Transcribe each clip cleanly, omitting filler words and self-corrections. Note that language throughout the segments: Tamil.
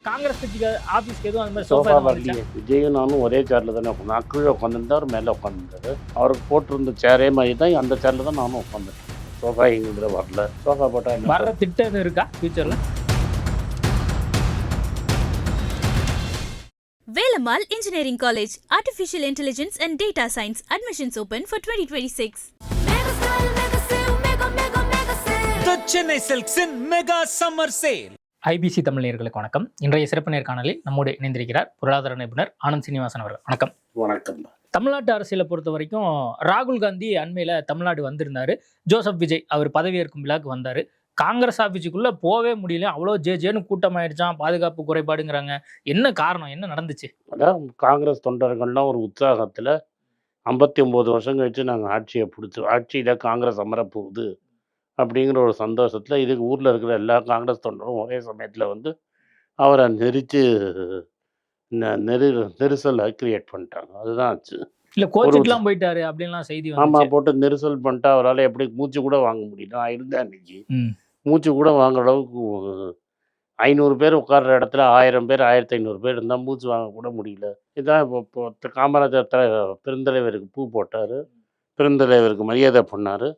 காங்கிரஸ் கட்சிக்கு ஆபீஸ்க்கு எதுவும் அந்த மாதிரி சோஃபா சோஃபா வரலையே. விஜயும் நானும் ஒரே சேரில் தானே உட்காந்து, நான் கீழே உட்காந்துருந்தா அவர் மேலே உட்காந்துருந்தாரு. அவருக்கு போட்டிருந்த சேரே மாதிரி தான் அந்த சேரில் தான் நானும் உட்காந்துருக்கேன். சோஃபா எங்களுக்கு வரல. சோஃபா போட்டால் வர்ற திட்டம் எதுவும் இருக்கா ஃபியூச்சர்ல? Velamal Engineering College, Artificial Intelligence and Data Science. Admissions open for 2026. The Chennai Silks in Mega Summer Sale. IBC Tamil நேயர்களுக்கு வணக்கம். இன்றைய சிறப்பு நேர்காணலில் நம்மோடு இணைந்திருக்கிறார் பொருளாதார நிபுணர் ஆனந்த் சீனிவாசன் அவர்கள். வணக்கம். வணக்கம். தமிழ்நாட்டு அரசியலை பொறுத்த வரைக்கும் ராகுல் காந்தி அண்மையில தமிழ்நாடு வந்திருந்தாரு. ஜோசப் விஜய் அவர் பதவியேற்கும் விழாக்கு வந்தாரு. காங்கிரஸ் ஆஃபீஸுக்குள்ள போவே முடியல, அவ்வளோ ஜேன்னு கூட்டம் ஆயிடுச்சான், பாதுகாப்பு குறைபாடுங்கிறாங்க. என்ன காரணம், என்ன நடந்துச்சு? அதான் காங்கிரஸ் தொண்டர்கள்லாம் ஒரு உற்சாகத்தில் 59 வருஷம் கழிச்சு நாங்கள் ஆட்சியில் காங்கிரஸ் அமரப்போகுது அப்படிங்கிற ஒரு சந்தோஷத்தில் இதுக்கு ஊரில் இருக்கிற எல்லா காங்கிரஸ் தொண்டரும் ஒரே சமயத்தில் வந்து அவரை நெரிசலை கிரியேட் பண்ணிட்டாங்க. அதுதான் ஆச்சு. இல்ல கோச்சுக்குலாம் போயிட்டாரு அப்படின்லாம் செய்தி வந்து. ஆமாம், போட்டு நெரிசல் பண்ணிட்டா அவரால் எப்படி மூச்சு கூட வாங்க முடியல. நான் இருந்தேன் அன்னைக்கு. மூச்சு கூட வாங்குற அளவுக்கு 500 பேர் உட்கார்ற இடத்துல 1000 பேர் 1500 பேர் இருந்தால் மூச்சு வாங்க கூட முடியல. இதான் இப்போ காமராஜர் பெருந்தலைவருக்கு பூ போட்டார், பெருந்தலைவருக்கு மரியாதை பண்ணார்.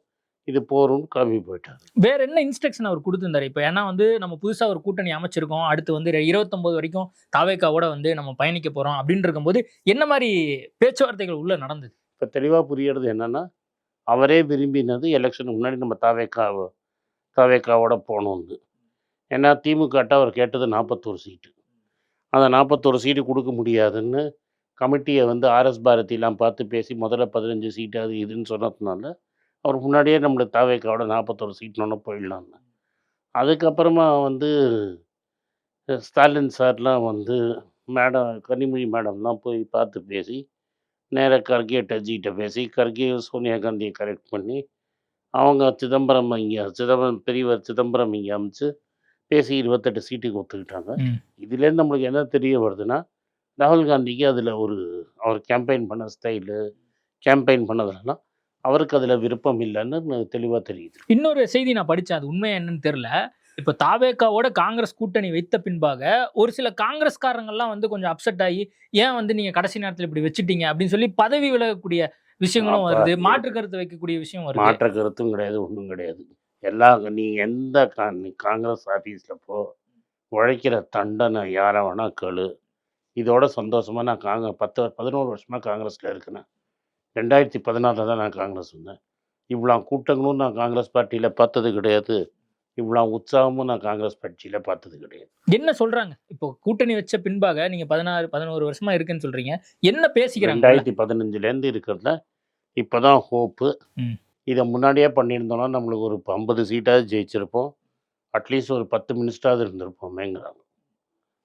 இது போரும்னு கிளம்பி போயிட்டார். வேற என்ன இன்ஸ்ட்ரக்ஷன் அவர் கொடுத்துருந்தாரு? இப்போ ஏன்னா வந்து நம்ம புதுசாக ஒரு கூட்டணி அமைச்சிருக்கோம், அடுத்து வந்து 29 வரைக்கும் தாவேக்காவோட வந்து நம்ம பயணிக்க போகிறோம் அப்படின்னு இருக்கும்போது என்ன மாதிரி பேச்சுவார்த்தைகள் உள்ள நடந்தது? இப்போ தெளிவாக புரியறது என்னென்னா, அவரே விரும்பினது எலெக்ஷனுக்கு முன்னாடி நம்ம தாவேக்காவோட போகணுன்னு. ஏன்னா திமுகட்ட அவர் கேட்டது 41 சீட்டு. அந்த 41 சீட்டு கொடுக்க முடியாதுன்னு கமிட்டியை வந்து ஆர்எஸ் பாரதியெலாம் பார்த்து பேசி முதல்ல 15 சீட்டு அது இதுன்னு சொன்னதுனால அவர் முன்னாடியே நம்மளுக்கு தாவேக்காவோட 41 சீட்னு போயிடலான்னு. அதுக்கப்புறமா வந்து ஸ்டாலின் சார்லாம் வந்து கனிமொழி மேடம்லாம் போய் பார்த்து பேசி நேராக கர்கே டஜிகிட்ட பேசி கர்கே சோனியா காந்தியை கரெக்ட் பண்ணி அவங்க பெரியவர் சிதம்பரம் இங்கே அமைச்சு பேசி 28 சீட்டுக்கு ஒத்துக்கிட்டாங்க. இதுலேருந்து நம்மளுக்கு என்ன தெரிய வருதுன்னா, ராகுல் காந்திக்கு அதில் அவர் கேம்பெயின் பண்ண ஸ்டைலு, கேம்பெயின் பண்ணதெல்லாம் அவருக்கு அதில் விருப்பம் இல்லைன்னு தெளிவாக தெரியுது. இன்னொரு செய்தி நான் படித்தேன், அது உண்மை என்னன்னு தெரியல. இப்போ தாவேக்காவோட காங்கிரஸ் கூட்டணி வைத்த பின்பாக ஒரு சில காங்கிரஸ்காரங்கள்லாம் வந்து கொஞ்சம் அப்செட் ஆகி, ஏன் வந்து நீங்கள் கடைசி நேரத்தில் இப்படி வச்சுட்டீங்க அப்படின்னு சொல்லி பதவி விலகக்கூடிய விஷயங்களும் வருது, மாற்று கருத்து வைக்கக்கூடிய விஷயம் வருது. மாற்ற கருத்தும் கிடையாது, ஒன்றும் கிடையாது. நீ எந்த காங்கிரஸ் ஆஃபீஸில் உழைக்கிற தண்டனை யாரை வேணால் கேளு. இதோட சந்தோஷமாக நான் 11 வருஷமாக காங்கிரஸில் இருக்கிறேன். 2016 தான் நான் காங்கிரஸ் வந்தேன். இவ்வளோ கூட்டங்களும் நான் காங்கிரஸ் பார்ட்டியில் பார்த்தது கிடையாது, இவ்வளோ உற்சாகமும் நான் காங்கிரஸ் கட்சியில் பார்த்தது கிடையாது. என்ன சொல்கிறாங்க இப்போ கூட்டணி வச்ச பின்பாக? நீங்கள் 11 வருஷமாக இருக்குன்னு சொல்கிறீங்க, என்ன பேசிக்கிறாங்க? 2015 இருக்கிறதுல இப்போ தான் ஹோப்பு. இதை முன்னாடியே பண்ணியிருந்தோன்னா நம்மளுக்கு ஒரு 50 சீட்டாவது ஜெயிச்சிருப்போம், அட்லீஸ்ட் ஒரு 10 மினிஸ்டராவது இருந்திருப்போமேங்கிறாங்க.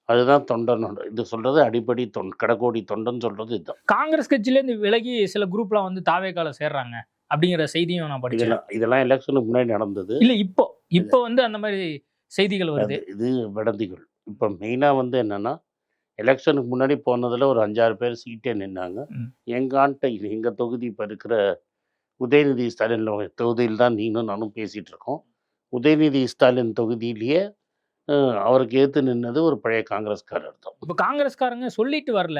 அதுதான் தொண்டனோட இது சொல்கிறது, அடிப்படை கடைக்கோடி தொண்டன் சொல்கிறது இதுதான். காங்கிரஸ் கட்சியிலேருந்து விலகி சில குரூப்லாம் வந்து தாவேக்கால சேர்றாங்க அப்படிங்கிற செய்தியும் நான் படிச்சேன். இதெல்லாம் எலெக்ஷனுக்கு முன்னாடி நடந்தது. இல்லை இப்போ வந்து அந்த மாதிரி செய்திகள் வருது. இது வதந்திகள். இப்போ மெயினாக வந்து என்னென்னா, எலெக்ஷனுக்கு முன்னாடி போனதில் ஒரு 5-6 பேர் சீட்டே நின்னாங்க. எங்கள் தொகுதி இப்போ இருக்கிற உதயநிதி ஸ்டாலின் தொகுதியில் தான் நீனும் நானும் பேசிகிட்டு இருக்கோம். உதயநிதி ஸ்டாலின் தொகுதியிலேயே அவருக்கு ஏற்று நின்னது ஒரு பழைய காங்கிரஸ்காரர் தான். இப்போ காங்கிரஸ்காரங்க சொல்லிட்டு வரல,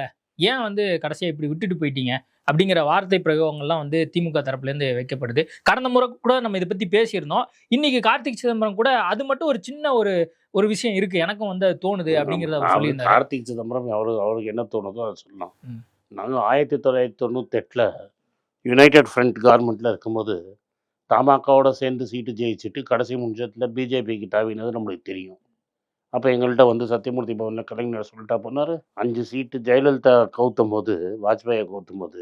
ஏன் வந்து கடைசியாக இப்படி விட்டுட்டு போயிட்டீங்க அப்படிங்கிற வார்த்தை பிரயோகங்கள்லாம் வந்து திமுக தரப்புலேருந்து வைக்கப்படுது. கடந்த முறை கூட நம்ம இதை பற்றி பேசியிருந்தோம். இன்னைக்கு கார்த்திக் சிதம்பரம் கூட அது மட்டும் ஒரு சின்ன ஒரு விஷயம் இருக்குது, எனக்கும் வந்து அது தோணுது அப்படிங்கிறத அவர் சொல்லியிருந்தார். கார்த்திக் சிதம்பரம் அவருக்கு என்ன தோணுதோ அதை சொல்லலாம். நாங்கள் 1998 யுனைடெட் ஃப்ரண்ட் கவர்மெண்ட்டில் இருக்கும்போது தமாகாவோட சேர்ந்து சீட்டு ஜெயிச்சுட்டு கடைசி நிமிஷத்தில் பிஜேபிக்கு தாவினது நம்மளுக்கு தெரியும். அப்போ எங்கள்கிட்ட வந்து சத்தியமூர்த்தி பவனில் கலைஞர் சொல்லிட்டா போனார், 5 சீட்டு ஜெயலலிதா வாஜ்பாயை கவுத்தும் போது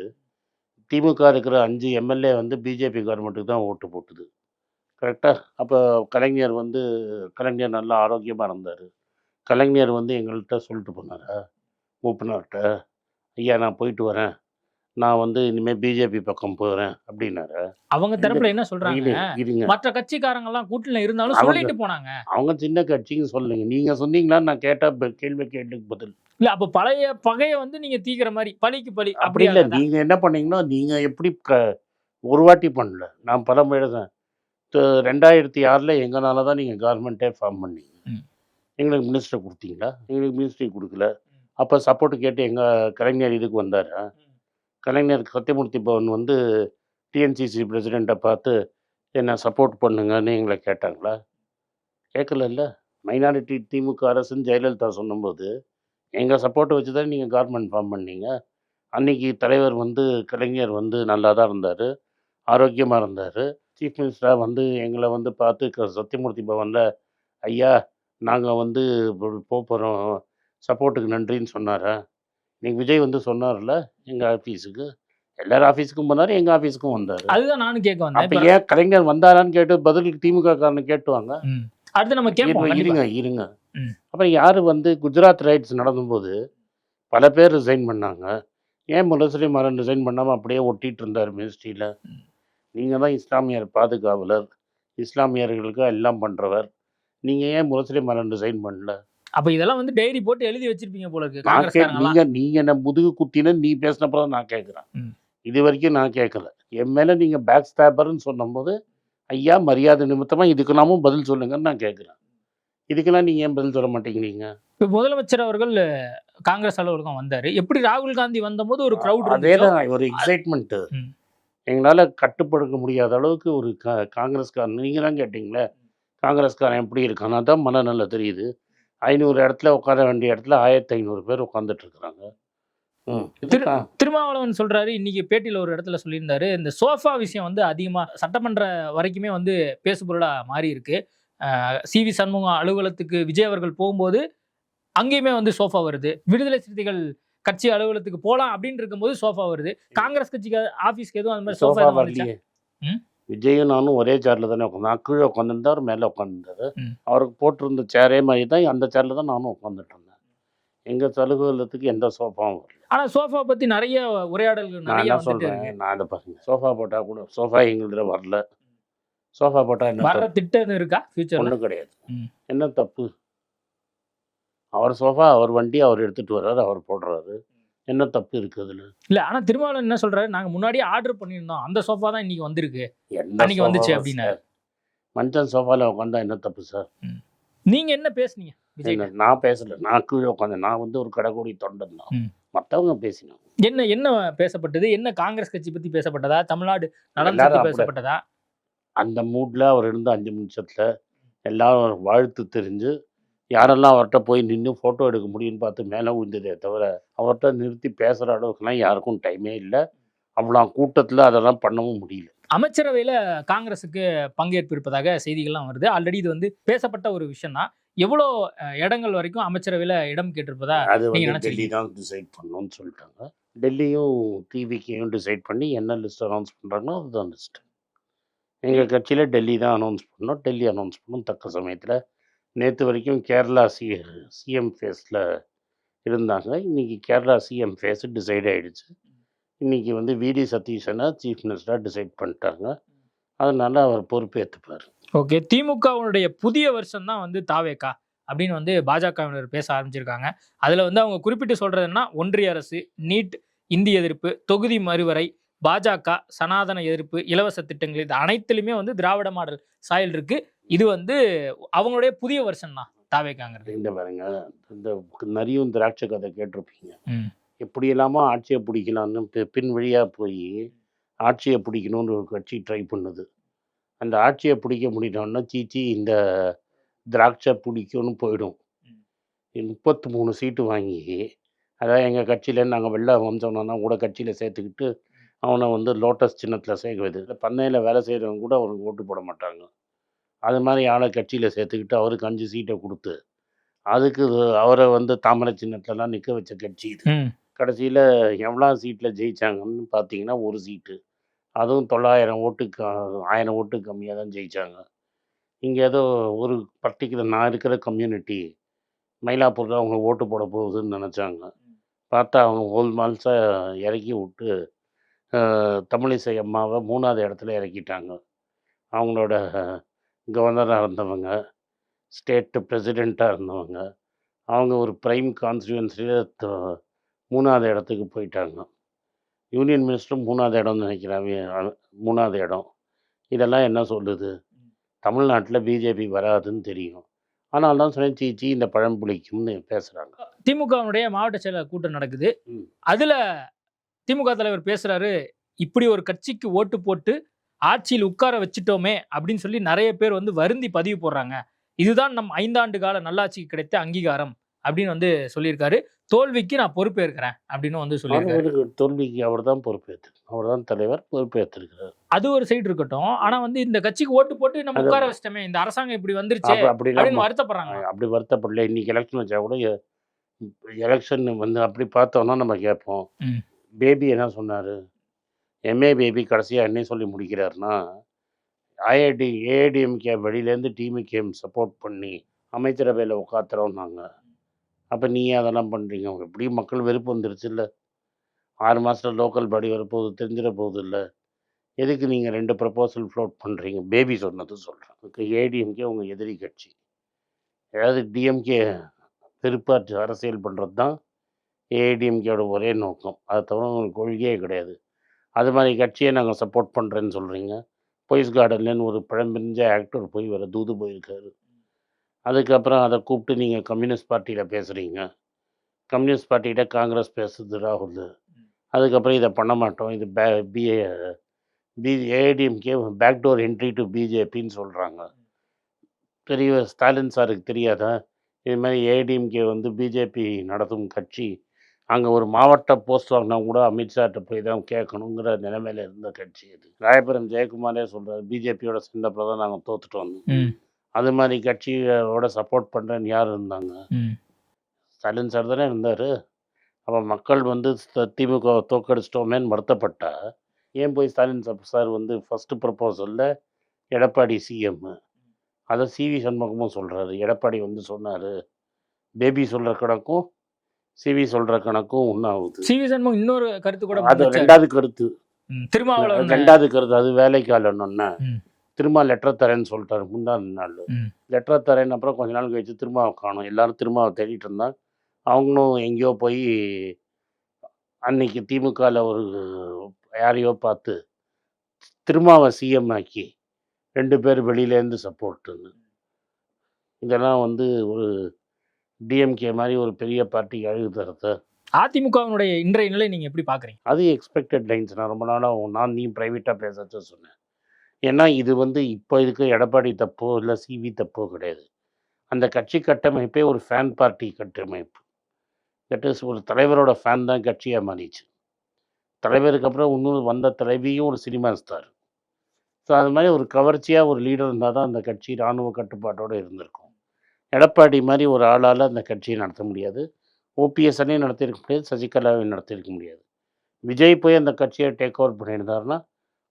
திமுக இருக்கிற 5 எம்எல்ஏ வந்து பிஜேபி கவர்மெண்ட்டுக்கு தான் ஓட்டு போட்டுது. கரெக்டாக? அப்போ கலைஞர் நல்லா ஆரோக்கியமாக இருந்தார். கலைஞர் வந்து எங்கள்கிட்ட சொல்லிட்டு போனாரா மூப்பனார்கிட்ட, ஐயா நான் போயிட்டு வரேன், நான் வந்து இனிமேல் பிஜேபி பக்கம் போகிறேன் அப்படின்னாரு. அவங்க தரப்புல என்ன சொல்றாங்க, மற்ற கட்சிக்காரங்க எல்லாம் கூட்டணியில இருந்தாலும் சொல்லிட்டு போனாங்க. அவங்க சின்ன கட்சின்னு சொல்லுங்க, நீங்க சொன்னீங்களான்னு நான் கேட்ட கேள்விக்கு பதில் இல்ல. அப்ப பழைய பகையை வந்து நீங்க தீக்கிற மாதிரி பழிக்கு பழி அப்படி இல்லை. நீங்க என்ன பண்ணீங்கன்னா, நீங்க எப்படி ஒரு வாட்டி பண்ணல, நான் பல முறை 2006 எங்கனால தான் நீங்கள் கவர்மெண்ட்டே ஃபார்ம் பண்ணீங்க. எங்களுக்கு மினிஸ்டர் கொடுத்தீங்களா? எங்களுக்கு மினிஸ்ட்ரி கொடுக்கல. அப்போ சப்போர்ட் கேட்டு எங்கள் கலைஞர் இதுக்கு வந்தாரா? கலைஞர் சத்தியமூர்த்தி பவன் வந்து டிஎன்சிசி பிரசிடெண்ட்டை பார்த்து என்ன சப்போர்ட் பண்ணுங்கன்னு எங்களை கேட்டாங்களா? கேட்கலல்ல. மைனாரிட்டி திமுக அரசுன்னு ஜெயலலிதா சொன்னபோது எங்கள் சப்போர்ட்டை வச்சு தான் நீங்கள் கவர்மெண்ட் ஃபார்ம் பண்ணீங்க. அன்னைக்கு தலைவர் வந்து கலைஞர் வந்து நல்லா தான் இருந்தார், ஆரோக்கியமாக இருந்தார். சீஃப் மினிஸ்டராக வந்து எங்களை வந்து பார்த்து சத்தியமூர்த்தி பவனில் ஐயா நாங்கள் வந்து போகிறோம் சப்போர்ட்டுக்கு நன்றின்னு சொன்னாரா? இன்னைக்கு விஜய் வந்து சொன்னார்ல எங்கள் ஆஃபீஸுக்கு, எல்லார் ஆஃபீஸுக்கும் போனார், எங்கள் ஆஃபீஸுக்கும் வந்தார். அதுதான் நானும் கேட்க வந்தேன். அப்போ ஏன் கலைஞர் வந்தாரான்னு கேட்டு பதிலுக்கு திமுக காரனை கேட்டுவாங்க. அடுத்து நம்ம கேட்போம். இருங்க. அப்புறம் யார் வந்து குஜராத் ரைட்ஸ் நடந்தபோது பல பேர் ரிசைன் பண்ணாங்க. ஏன் முரசொலி மாறன் ரிசைன் பண்ணாமல் அப்படியே ஒட்டிகிட்டு இருந்தார் மினிஸ்ட்ரியில்? நீங்கள் தான் இஸ்லாமியர் பாதுகாவலர், இஸ்லாமியர்களுக்கு எல்லாம் பண்ணுறவர். நீங்கள் ஏன் முரசொலி மாறன் ரிசைன் பண்ணல? அப்ப இதெல்லாம் வந்து டைரி போட்டு எழுதி வச்சிருப்பீங்க போல இருக்கு காங்கிரஸ்காரங்க. நீங்க என்ன முதுகு குத்தின நீ பேசினப்போ தான் நான் கேட்குறேன். இது வரைக்கும் நான் கேட்கல. என் மேலே நீங்கள் பேக் ஸ்டாப்பர்ன்னு சொன்னபோது ஐயா மரியாதை நிமித்தமாக இதுக்கெல்லாமும் பதில் சொல்லுங்கன்னு நான் கேட்குறேன். இதுக்கெல்லாம் நீங்கள் ஏன் பதில் சொல்ல மாட்டேங்கிறீங்க? இப்போ முதலமைச்சர் அவர்கள் காங்கிரஸ் அலுவலகம் வந்தாரு. எப்படி ராகுல் காந்தி வந்தபோது ஒரு க்ரௌட், அதே தான் ஒரு எக்ஸைட்மெண்ட்டு. எங்களால் கட்டுப்படுத்த முடியாத அளவுக்கு ஒரு காங்கிரஸ்காரன், நீங்கள் தான் கேட்டிங்களே காங்கிரஸ்காரன் எப்படி இருக்கானா தான் மனநல தெரியுது. 500 இடத்துல உட்கார வேண்டிய இடத்துல 1500 பேர் உட்காந்துட்டு இருக்கிறாங்க. திருமாவளவன் சொல்றாரு, இன்னைக்கு பேட்டியில் ஒரு இடத்துல சொல்லியிருந்தாரு, இந்த சோஃபா விஷயம் வந்து அதிகமா சட்டமன்ற வரைக்குமே வந்து பேசுபொருளா மாறி இருக்கு. சிவி சண்முகம் அலுவலகத்துக்கு விஜய் அவர்கள் போகும்போது அங்கேயுமே வந்து சோஃபா வருது. விடுதலை சிறுத்தைகள் கட்சி அலுவலகத்துக்கு போலாம் அப்படின்னு இருக்கும்போது சோஃபா வருது. காங்கிரஸ் கட்சிக்கு ஆபீஸ்க்கு எதுவும் அந்த மாதிரி சோஃபா வரலையே. விஜயும் நானும் ஒரே சேர்ல தானே உட்காந்து, நான் கீழே உட்காந்துருந்தார், மேலே உட்காந்துருந்தாரு. அவருக்கு போட்டிருந்த சேரே மாதிரி தான் அந்த சேர்ல தான் நானும் உட்காந்துட்டு இருந்தேன். எங்க அலுவலகத்துக்கு எந்த சோஃபாவும் வரல. ஆனா சோஃபா பத்தி நிறைய உரையாடல்கள் நான் என்ன சொல்றேன், நான் அதை பாருங்க, சோஃபா போட்டா கூட சோஃபா எங்களுக்கு வரல. சோஃபா போட்டா என்ன வர்ற திட்டம் இருக்கா ஃபியூச்சர்ல? ஒன்றும் கிடையாது. என்ன தப்பு? அவர் சோஃபா அவர் வண்டி அவர் எடுத்துட்டு வர்றாரு, அவர் போடுறாரு. என்ன தப்பு இருக்கு அதுல? இல்ல, ஆனா திருமாவளவன் என்ன சொல்றாரு, நாங்க முன்னாடியே ஆர்டர் பண்ணியிருந்தோம், அந்த சோஃபா தான் இன்னைக்கு வந்திருக்கு, அன்னைக்கு வந்துச்சு அப்படின்னு. மஞ்சள் சோஃபால உட்காந்தா என்ன தப்பு சார்? நீங்க என்ன பேசுனீங்க விஜய்? நான் பேசல, நான் கீழே உட்காந்தேன். நான் வந்து ஒரு கடைக்கூடி தொண்டன் தான். மற்றவங்க பேசினோம். என்ன பேசப்பட்டது? என்ன காங்கிரஸ் கட்சி பத்தி பேசப்பட்டதா, தமிழ்நாடு நலன் பத்தி பேசப்பட்டதா? அந்த மூட்ல அவர் இருந்த 5 நிமிஷத்துல எல்லாரும் வாழ்த்து தெரிஞ்சு யாரெல்லாம் அவர்கிட்ட போய் நின்று ஃபோட்டோ எடுக்க முடியும்னு பார்த்து மேலே விழுந்ததே தவிர அவர்கிட்ட நிறுத்தி பேசுகிற அளவுக்குலாம் யாருக்கும் டைமே இல்லை. அவ்வளோ கூட்டத்தில் அதெல்லாம் பண்ணவும் முடியல. அமைச்சரவையில் காங்கிரஸுக்கு பங்கேற்பு இருப்பதாக செய்திகள்லாம் வருது. ஆல்ரெடி இது வந்து பேசப்பட்ட ஒரு விஷயம் தான். எவ்வளோ இடங்கள் வரைக்கும் அமைச்சரவையில் இடம் கேட்டிருப்பதா அது வந்து டெல்லி தான் டிசைட் பண்ணணும்னு சொல்லிட்டாங்க. டெல்லியும் டிவிக்கையும் டிசைட் பண்ணி என்ன லிஸ்ட் அனௌன்ஸ் பண்ணுறாங்களோ அதுதான் லிஸ்ட். எங்கள் கட்சியில் டெல்லி தான் அனௌன்ஸ் பண்ணோம். டெல்லி அனௌன்ஸ் பண்ணோம் தக்க சமயத்தில். நேற்று வரைக்கும் கேரளா சிஎம் ஃபேஸில் இருந்தாங்க. இன்றைக்கி கேரளா சிஎம் ஃபேஸு டிசைட் ஆகிடுச்சு. இன்றைக்கி வந்து விடி சதீஷனை சீஃப் மினிஸ்டராக டிசைட் பண்ணிட்டாங்க. அதனால் அவர் பொறுப்பேற்றுப்பார். ஓகே, திமுகவுடைய புதிய வருஷம் தான் வந்து தாவேக்கா அப்படின்னு வந்து பாஜகவினர் பேச ஆரம்பிச்சிருக்காங்க. அதில் வந்து அவங்க குறிப்பிட்டு சொல்கிறதுன்னா, ஒன்றிய அரசு, நீட், இந்தி எதிர்ப்பு, தொகுதி மறுவரை, பாஜக, சனாதன எதிர்ப்பு, இலவச திட்டங்கள், இது அனைத்துலையுமே வந்து திராவிட மாடல் சாயல் இருக்கு. இது வந்து அவங்களுடைய புதிய வருஷன் தான் தாவேக்காங்கிறது. இந்த பாருங்க, இந்த நரியும் திராட்சை கதை கேட்டிருப்பீங்க. எப்படி இல்லாம ஆட்சியை பிடிக்கலான்னு பின் வழியாக போய் ஆட்சியை பிடிக்கணும்னு ஒரு கட்சி ட்ரை பண்ணுது. அந்த ஆட்சியை பிடிக்க முடியலன்னா சீச்சி இந்த திராட்சை பிடிக்கும்னு போயிடும். 33 சீட்டு வாங்கி, அதாவது எங்கள் கட்சியில் நாங்கள் வெள்ளை வம்சம்னா கூட கட்சியில் சேர்த்துக்கிட்டு அவனை வந்து லோட்டஸ் சின்னத்தில் சேர்க்குவது. பண்ணையில் வேலை செய்கிறவங்க கூட அவருக்கு ஓட்டு போட மாட்டாங்க. அது மாதிரி ஆளை கட்சியில் சேர்த்துக்கிட்டு அவருக்கு 5 சீட்டை கொடுத்து அதுக்கு அவரை வந்து தாமரை சின்னத்துலலாம் நிற்க வச்ச கட்சி இது. கடைசியில் எவ்வளோ சீட்டில் ஜெயித்தாங்கன்னு பார்த்தீங்கன்னா 1 சீட்டு, அதுவும் 900 ஓட்டுக்கு 1000 ஓட்டு கம்மியாக தான் ஜெயித்தாங்க. இங்கே ஏதோ ஒரு பர்டிகுலர் நான் இருக்கிற கம்யூனிட்டி மயிலாப்பூரில் அவங்க ஓட்டு போட போகுதுன்னு நினச்சாங்க. பார்த்தா அவங்க ஹோல் மால்ஸாக இறக்கி விட்டு தமிழிசை அம்மாவை 3வது இடத்துல இறக்கிட்டாங்க. அவங்களோட கவர்னராக இருந்தவங்க, ஸ்டேட்டு பிரசிடெண்ட்டாக இருந்தவங்க, அவங்க ஒரு ப்ரைம் கான்ஸ்டியூன்சியில் 3வது இடத்துக்கு போயிட்டாங்க. யூனியன் மினிஸ்டரும் 3வது இடம்னு நினைக்கிறாங்க. 3வது இடம். இதெல்லாம் என்ன சொல்லுது? தமிழ்நாட்டில் பிஜேபி வராதுன்னு தெரியும். ஆனால் தான் சொன்னேன் சீச்சி இந்த பழம் புளிக்கும்னு பேசுகிறாங்க. திமுகவினுடைய மாவட்ட செயலர் கூட்டம் நடக்குது. ம். அதுல திமுக தலைவர் பேசுறாரு, இப்படி ஒரு கட்சிக்கு ஓட்டு போட்டு ஆட்சியில் உட்கார வச்சுட்டோமே அப்படின்னு சொல்லி நிறைய பேர் வந்து வருந்தி பதிவு போடுறாங்க. இதுதான் நம் 5 ஆண்டு கால நல்லாட்சிக்கு கிடைத்த அங்கீகாரம் அப்படின்னு வந்து சொல்லியிருக்காரு. தோல்விக்கு நான் பொறுப்பேற்கிறேன் அப்படின்னு வந்து சொல்லியிருக்காரு. அவருக்கு தோல்விக்கு அவர் தான் பொறுப்பேற்று, அவர் தான் தலைவர், பொறுப்பேற்றிருக்கிறார். அது ஒரு சைடு இருக்கட்டும். ஆனா வந்து இந்த கட்சிக்கு ஓட்டு போட்டு நம்ம உட்கார வச்சிட்டோமே, இந்த அரசாங்கம் இப்படி வந்துருச்சே அப்படின்னு அப்படிலாம் வருத்தப்படுறாங்க. அப்படி வருத்தப்படல. இன்னைக்கு எலெக்ஷன் வச்சா கூட எலெக்ஷன் வந்து அப்படி பார்த்தோம்னா நம்ம கேட்போம். ம். பேபி என்ன சொன்னார்? எம்ஏ பேபி கடைசியாக என்ன சொல்லி முடிக்கிறாருன்னா, ஏஐடிஎம்கே வெளியிலேருந்து டிஎம்கே சப்போர்ட் பண்ணி அமைச்சரவையில் உட்காத்துறோம்னாங்க. அப்போ நீங்கள் அதெல்லாம் பண்ணுறீங்க, எப்படியும் மக்கள் வெறுப்பு வந்துருச்சு இல்லை? 6 மாதத்தில் லோக்கல் பாடி வரப்போகுது, தெரிஞ்சிட போகுது இல்லை? எதுக்கு நீங்கள் 2 ப்ரப்போசல் ஃப்ளோட் பண்ணுறீங்க? பேபி சொன்னது சொல்கிறேன். ஏடிஎம்கே உங்கள் எதிரி கட்சி. அதாவது டிஎம்கே வெறுப்பாற்று அரசியல் பண்ணுறது தான் ஏஐடிஎம்கேயோட ஒரே நோக்கம். அதை தவிர உங்களுக்கு கொள்கையே கிடையாது. அது மாதிரி கட்சியை நாங்கள் சப்போர்ட் பண்ணுறேன்னு சொல்கிறீங்க. பொய்ஸ் கார்டன்லேன்னு ஒரு பழம்பெஞ்ச ஆக்டர் போய் வர தூது போயிருக்காரு. அதுக்கப்புறம் அதை கூப்பிட்டு நீங்கள் கம்யூனிஸ்ட் பார்ட்டியில் பேசுகிறீங்க. கம்யூனிஸ்ட் பார்ட்டிகிட்ட காங்கிரஸ் பேசுறது ராகுல். அதுக்கப்புறம் இதை பண்ண மாட்டோம், இது ஏஐடிஎம்கே பேக்டோர் என்ட்ரி டு பிஜேபின்னு சொல்கிறாங்க. பெரிய ஸ்டாலின் சாருக்கு தெரியாதா? இது மாதிரி ஏஐடிஎம்கே வந்து பிஜேபி நடத்தும் கட்சி. அங்கே ஒரு மாவட்ட போஸ்ட் வாங்கினா கூட அமித்ஷாட்ட போய் தான் கேட்கணுங்கிற நிலைமையில் இருந்த கட்சி அது. ராயபுரம் ஜெயக்குமாரே சொல்கிறார், பிஜேபியோட சேர்ந்தப்போ தான் நாங்கள் தோத்துட்டு வந்தோம். அது மாதிரி கட்சியோட சப்போர்ட் பண்ணுறேன்னு யார் இருந்தாங்க? ஸ்டாலின் சார் தானே இருந்தார். அப்போ மக்கள் வந்து திமுக தோக்கடிச்சிட்டோமேன்னு வருத்தப்பட்டா ஏன் போய் ஸ்டாலின் சார் வந்து ஃபஸ்ட்டு ப்ரப்போசலில் எடப்பாடி சிஎம், அதை சிவி சண்முகமும் சொல்கிறாரு. எடப்பாடி வந்து சொன்னார், பேபி சொல்கிற கணக்கும் சிவி சொல்கிற கணக்கும் ஒன்றாகுது. சிவி சண்முகம் இன்னொரு கருத்து கூட அது 2வது கருத்து. திருமாவளவன் 2வது கருத்து அது வேலைக்காலன்னு திரும்ப லெட்டர் தரேன்னு சொல்லிட்டாரு முந்தான நாள். லெட்டர் தரேன்னு அப்புறம் கொஞ்ச நாள் கழிச்சு திருமாவை காணும். எல்லாரும் திருமாவை தேடிட்டு இருந்தால் அவங்களும் எங்கேயோ போய் அன்னைக்கு திமுகவில் ஒரு யாரையோ பார்த்து திருமாவை சிஎம் ஆக்கி 2 பேர் வெளியிலேருந்து சப்போர்ட்டுன்னு. இதெல்லாம் வந்து ஒரு டிஎம்கே மாதிரி ஒரு பெரிய பார்ட்டிக்கு அழகு தரத்தை. அதிமுகவினுடைய இன்றைய நிலை நீங்கள் எப்படி பார்க்குறீங்க? அது எக்ஸ்பெக்டட் லைன்ஸ். நான் ரொம்ப நாளாக நீ ப்ரைவேட்டாக பேச சொன்னேன். ஏன்னா இது வந்து இப்போ இதுக்கு எடப்பாடி தப்போ இல்லை சிவி தப்போ கிடையாது. அந்த கட்சி கட்டமைப்பே ஒரு ஃபேன் பார்ட்டி கட்டமைப்பு. தட் இஸ் ஒரு தலைவரோட ஃபேன் தான் கட்சியாக மாறிச்சு. தலைவருக்கு அப்புறம் இன்னொரு வந்த தலைவியும் ஒரு சினிமா ஸ்டார். ஸோ அது மாதிரி ஒரு கவர்ச்சியாக ஒரு லீடர் இருந்தால் தான் அந்த கட்சி இராணுவ கட்டுப்பாட்டோடு இருந்திருக்கும். எடப்பாடி மாதிரி ஒரு ஆளால் அந்த கட்சியை நடத்த முடியாது. ஓபிஎஸ்ஸனையும் நடத்தியிருக்க முடியாது, சசிகலாவையும் நடத்தியிருக்க முடியாது. விஜய் போய் அந்த கட்சியை டேக் ஓவர் பண்ணியிருந்தாருன்னா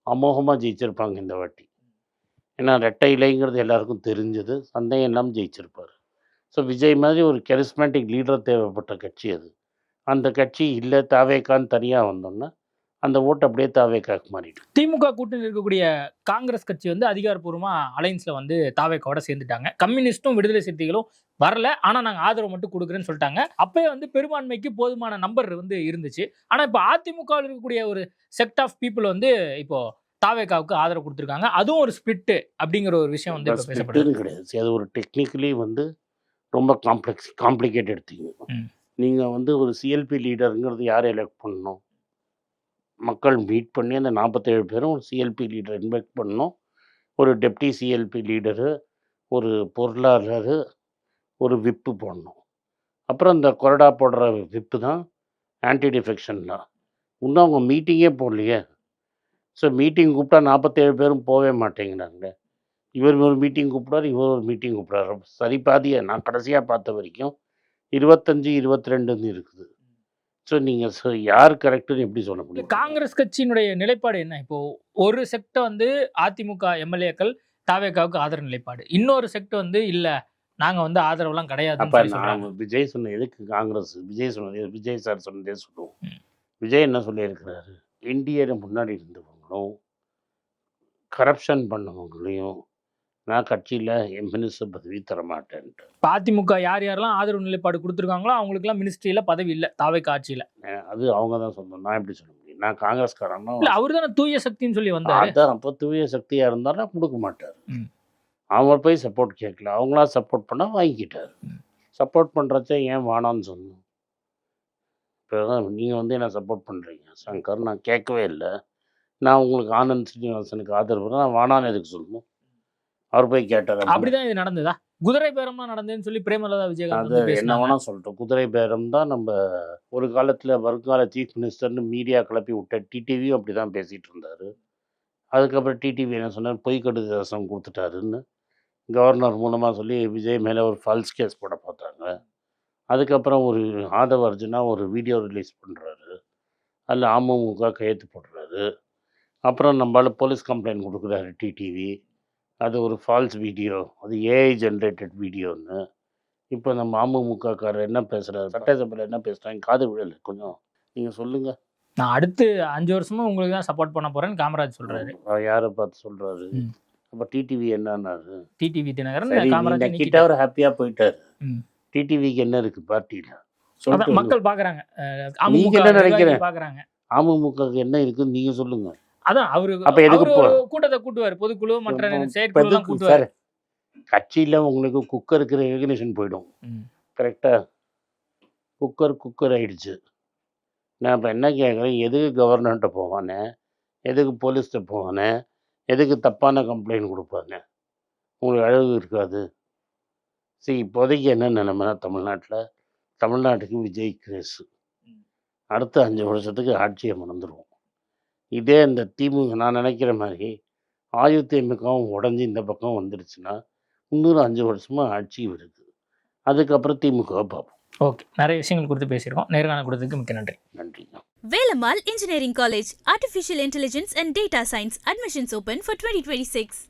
அமோகமாக ஜெயிச்சிருப்பாங்க இந்த வாட்டி. ஏன்னா ரெட்டை இலைங்கிறது எல்லாருக்கும் தெரிஞ்சது, சந்தேகம் இல்லாமல் ஜெயிச்சிருப்பார். ஸோ விஜய் மாதிரி ஒரு கரிஸ்மேட்டிக் லீடர் தேவைப்பட்ட கட்சி அது. அந்த கட்சி இல்லை, தாவேக்கான்னு தனியாக வந்தோம்னா அந்த ஓட்டு அப்படியே தாவேக்காக்கு மாறிடும். திமுக கூட்டணியில் இருக்கக்கூடிய காங்கிரஸ் கட்சி வந்து அதிகாரப்பூர்வமாக அலைன்ஸில் வந்து தாவேக்காவோட சேர்ந்துட்டாங்க. கம்யூனிஸ்ட்டும் விடுதலை சிறுத்தைகளும் வரல, ஆனால் நாங்கள் ஆதரவு மட்டும் கொடுக்குறேன்னு சொல்லிட்டாங்க. அப்போயே வந்து பெரும்பான்மைக்கு போதுமான நம்பர் வந்து இருந்துச்சு. ஆனால் இப்போ அதிமுகவில் இருக்கக்கூடிய ஒரு செக்ட் ஆஃப் பீப்புள் வந்து இப்போ தாவேக்காவுக்கு ஆதரவு கொடுத்துருக்காங்க. அதுவும் ஒரு ஸ்பிளிட்டு அப்படிங்கிற ஒரு விஷயம் வந்து இப்போ பேசப்படுது. கிடையாது, அது ஒரு டெக்னிக்கலி வந்து ரொம்ப காம்ப்ளிகேட்டட் திங். நீங்கள் வந்து ஒரு சிஎல்பி லீடருங்கிறது யார் எலெக்ட் பண்ணணும்? மக்கள் மீட் பண்ணி அந்த 47 பேரும் ஒரு சிஎல்பி லீடர் இன்வைட் பண்ணணும். ஒரு டெப்டி சிஎல்பி லீடரு, ஒரு பொருளாளர், ஒரு விப்பு போடணும். அப்புறம் இந்த கொறடா போடுற விப்பு தான் ஆன்டி டிஃபெக்ஷன்லாம். இன்னும் அவங்க மீட்டிங்கே போடலையே. ஸோ மீட்டிங் கூப்பிட்டா 47 பேரும் போகவே மாட்டேங்கிறாங்க. இவர் ஒரு மீட்டிங் கூப்பிடாரு, இவர் ஒரு மீட்டிங் கூப்பிடாரு. சரி பாதியை நான் கடைசியாக பார்த்த வரைக்கும் 25, 22ன்னு இருக்குது. ஸோ நீங்கள் யார் கரெக்டுன்னு எப்படி சொல்ல முடியும்? காங்கிரஸ் கட்சியினுடைய நிலைப்பாடு என்ன? இப்போ ஒரு செக்ட் வந்து அதிமுக எம்எல்ஏக்கள் தாவேக்காவுக்கு ஆதரவு நிலைப்பாடு, இன்னொரு செக்ட் வந்து இல்லை நாங்கள் வந்து ஆதரவுலாம் கிடையாது. அப்போ நான் விஜய் சொன்ன எதுக்கு காங்கிரஸ் விஜய் சார் சொன்னதே சொல்லுவோம். விஜய் என்ன சொல்லியிருக்கிறாரு? இந்தியரை முன்னாடி இருந்தவங்களும் கரப்ஷன் பண்ணவங்களையும் நான் கட்சியில் என் மினிஸ்டர் பதவி தரமாட்டேன்ட்டு. அதிமுக யார் யாரெல்லாம் ஆதரவு நிலைப்பாடு கொடுத்துருக்காங்களோ அவங்களுக்குலாம் மினிஸ்ட்ரியில் பதவி இல்லை தாவேக்கா ஆட்சியில். அது அவங்க தான் சொல்லணும், நான் எப்படி சொல்ல முடியும்? நான் காங்கிரஸ்காரனும் இல்லை, அவர் தானே தூய சக்தின்னு சொல்லி வந்தார். அதான் அப்போ தூய சக்தியாக இருந்தாலும் கொடுக்க மாட்டார். அவன் போய் சப்போர்ட் கேட்கல, அவங்களா சப்போர்ட் பண்ணால் வாங்கிக்கிட்டார். சப்போர்ட் பண்ணுறச்ச ஏன் வேணான்னு சொல்லணும்? இப்போ நீங்கள் வந்து என்ன சப்போர்ட் பண்ணுறீங்க சங்கர், நான் கேட்கவே இல்லை. நான் உங்களுக்கு ஆனந்த் ஸ்ரீனிவாசனுக்கு ஆதரவு நான் வேணான்னு எதுக்கு சொல்லணும்? அவர் போய் கேட்டார். அப்படிதான் இது நடந்ததா? குதிரை பேரம்லாம் நடந்ததுன்னு சொல்லி பிரேமலதா விஜயகாந்த் அது வந்து என்ன பேசினாங்க. வேணால் சொல்லட்டும். குதிரை பேரம் தான் நம்ம ஒரு காலத்தில் வருங்கால சீஃப் மினிஸ்டர்னு மீடியா கிளப்பி விட்ட டிடிவியும் அப்படி தான் பேசிகிட்டு இருந்தார். அதுக்கப்புறம் டிடிவி என்ன சொன்னார், பொய் கடிதம் கொடுத்துட்டாருன்னு கவர்னர் மூலமாக சொல்லி விஜய் மேலே ஒரு ஃபால்ஸ் கேஸ் போட பார்த்தாங்க. அதுக்கப்புறம் ஒரு ஆதவ அர்ஜுனா ஒரு வீடியோ ரிலீஸ் பண்ணுறாரு, அதில் அமமுக கையெழுத்து போடுறாரு. அப்புறம் நம்மளால் போலீஸ் கம்ப்ளைண்ட் கொடுக்குறாரு டிடிவி, அது ஒரு ஃபால்ஸ் வீடியோ, அது ஏஐ ஜென்ரேட்டட் வீடியோன்னு. இப்போ நம்ம அமமுகக்காரர் என்ன பேசுகிறாரு, சட்டசபையில் என்ன பேசுகிறாங்க, காது விழலை. கொஞ்சம் நீங்கள் சொல்லுங்கள். நான் அடுத்து 5 வருஷமா உங்களுக்கு தான் சப்போர்ட் பண்ண போறேன்னு காமராஜ் சொல்றாரு. யாரை பார்த்து சொல்கிறாரு? அப்போ டிடிவி என்னன்னாரு? டிடிவி தினகரன் சரி, காமராஜ் கிட்ட அவர் ஹாப்பியாக போயிட்டார். ம். டிடிவிக்கு என்ன இருக்குது பார்ட்டியில்? அதான் மக்கள் பாக்குறாங்க. நீங்க என்ன நினைக்கிறீங்க? பாக்குறாங்க. அமமுகவுக்கு என்ன இருக்குன்னு நீங்கள் சொல்லுங்கள். அதான் அவரு அப்ப எதுக்கு அவரு ஒரு கூட்டத்தை கூட்டுவார், பொதுக்குழு மற்ற செயற்குழு எல்லாம் கூட்டுவார். சார், கட்சியில் உங்களுக்கு குக்கருக்கு ரெகக்னிஷன் போயிடும். கரெக்டாக குக்கர் ஆயிடுச்சு. நான் இப்போ என்ன கேட்குறேன், எதுக்கு கவர்னர்கிட்ட போவானே, எதுக்கு போலீஸ்கிட்ட போவானே, எதுக்கு தப்பான கம்ப்ளைண்ட் கொடுப்பாங்க? உங்களுக்கு அழகு இருக்காது. சரி, இப்போதைக்கு என்ன நிலைமைனா தமிழ்நாட்டுக்கு விஜய் கிரேஸு. அடுத்த 5 வருஷத்துக்கு ஆட்சியை மறந்துடுவோம். இதே இந்த திமுக நான் நினைக்கிற மாதிரி அதிமுகவும் உடஞ்சி இந்த பக்கம் வந்துடுச்சுன்னா இன்னொரு 5 வருஷமாக ஆட்சி இருக்குது. அதுக்கப்புறம் திமுகவை பார்ப்போம். ஓகே, நிறைய விஷயங்கள் கொடுத்து பேசியிருக்கோம். நேர்காணல் கொடுத்ததுக்கு மிக்க நன்றி. நன்றிங்க. Velamal Engineering College, Artificial Intelligence and Data Science. Admissions open for 2026.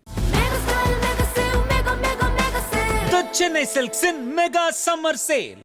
The Chennai Silks in Mega Summer Sale.